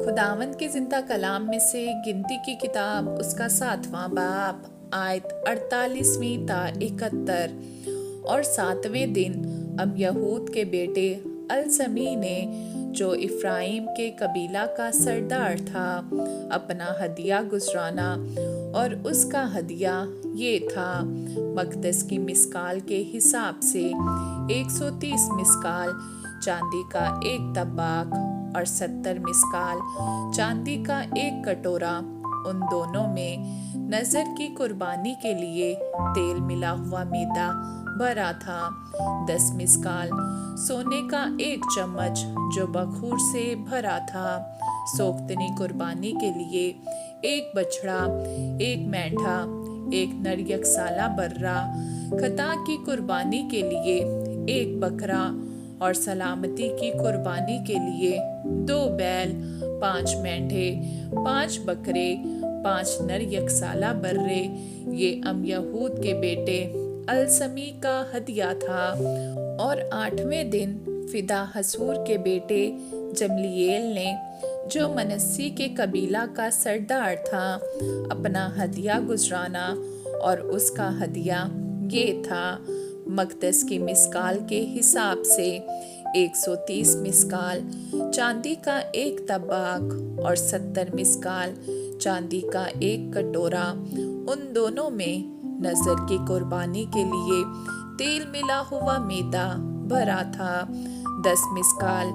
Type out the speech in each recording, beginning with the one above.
خداوند کے زندہ کلام میں سے گنتی کی کتاب اس کا 7واں باب آیت 48ویں تا 71۔ اور 7ویں دن امیہود کے بیٹے السمی نے جو افرائیم کے قبیلہ کا سردار تھا اپنا ہدیہ گزرانا، اور اس کا ہدیہ یہ تھا: مقدس کی مسکال کے حساب سے 130 مسکال چاندی کا ایک طباق اور 70 مسکال چاندی کا ایک کٹورا، ان دونوں میں نذر کی قربانی کے لیے تیل ملا ہوا میدا بھرا تھا، 10 مسکال سونے کا ایک چمچ جو بخور سے بھرا تھا، سوختنی قربانی کے لیے ایک بچڑا، ایک مینڈھا، ایک نر یکسالہ برہ، خطا کی قربانی کے لیے ایک بکرا، اور سلامتی کی قربانی کے لیے 2 بیل، 5 مینڈھے، 5 بکرے، 5 نر یکسالہ برے۔ یہ امیہود کے بیٹے السمی کا ہدیہ تھا۔ اور 8ویں دن فدا حسور کے بیٹے جملییل نے جو منسی کے قبیلہ کا سردار تھا اپنا ہدیہ گزرانا، اور اس کا ہدیہ یہ تھا: مقدس کی مسکال کے حساب سے 130 مسکال چاندی کا ایک طباق اور 70 مسکال چاندی کا ایک کٹورا، ان دونوں میں نذر کی قربانی کے لیے تیل ملا ہوا میدا بھرا تھا، 10 مسکال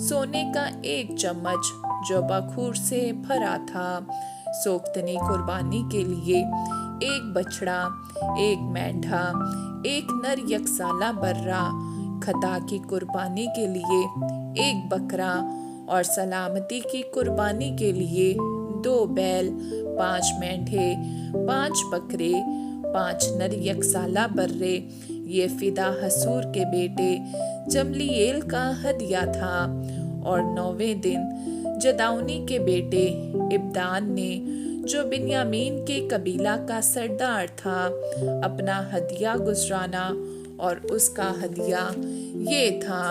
سونے کا ایک چمچ جو بخور سے بھرا تھا، سوختنی قربانی کے لیے ایک بچڑا، ایک مینڈھا، ایک نر یکسالہ برہ، خطا کی قربانی کے لیے ایک بکرا، اور سلامتی کی قربانی کے لیے 2 بیل، 5 مینڈھے، 5 بکرے، 5 نر یکسالہ برے۔ یہ فدا حسور کے بیٹے جملییل کا ہدیہ تھا۔ اور 9ویں دن جداؤنی کے بیٹے ابدان نے جو بنیامین کے قبیلہ کا سردار تھا اپنا ہدیہ گزرانا، اور اس کا ہدیہ یہ تھا: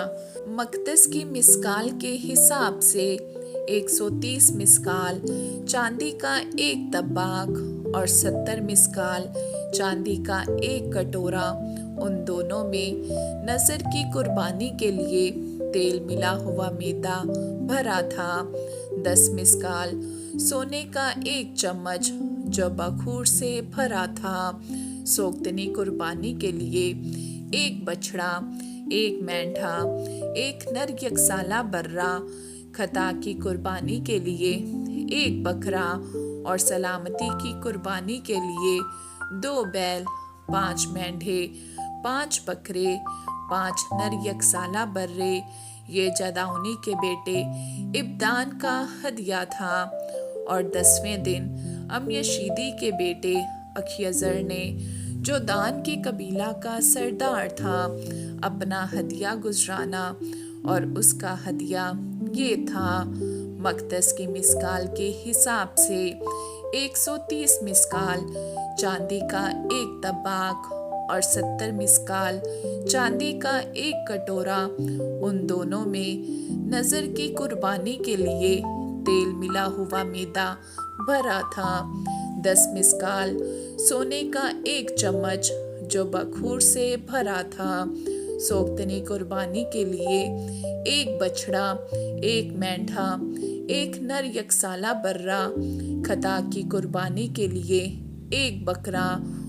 مقدس کی مسکال کے حساب سے 130 مسکال چاندی کا ایک طباق اور 70 مسکال چاندی کا ایک کٹورا، ان دونوں میں نذر کی قربانی کے لیے تیل ملا ہوا میدا بھرا تھا، 10 مسکال سونے کا ایک چمچ جو بخور سے بھرا تھا، سوختنی قربانی کے لیے ایک بچڑا، ایک مینڈھا، ایک نر یکسالہ برہ، خطا کی قربانی کے لیے ایک بکرا، اور سلامتی کی قربانی کے لیے 2 بیل، 5 مینڈھے، 5 بکرے، 5 نر یکسالہ برے۔ یہ جداؤنی کے بیٹے ابدان کا ہدیہ تھا۔ اور 10ویں دن امیشیدی کے بیٹے اکھیزر نے جو دان کے قبیلہ کا سردار تھا اپنا ہدیہ گزرانا، اور اس کا ہدیہ یہ تھا: مقدس کی مسکال کے حساب سے 130 مسکال چاندی کا ایک طباق اور 70 مسکال چاندی کا ایک کٹورا، ان دونوں میں نذر کی قربانی کے لیے تیل ملا ہوا میدا بھرا تھا، 10 مسکال سونے کا ایک چمچ جو بخور سے بھرا تھا، سوختنی قربانی کے لیے ایک بچڑا، ایک مینڈھا، ایک نر یکسالہ برہ، خطا کی قربانی کے لیے ایک بکرا،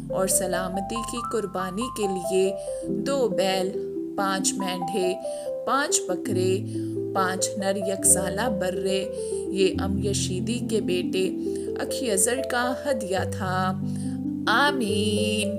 اور سلامتی کی قربانی کے لیے 2 بیل، 5 مینڈھے، 5 بکرے، 5 نر یکسالہ برے۔ یہ امیشیدی کے بیٹے اکھیزر کا ہدیہ تھا۔ آمین۔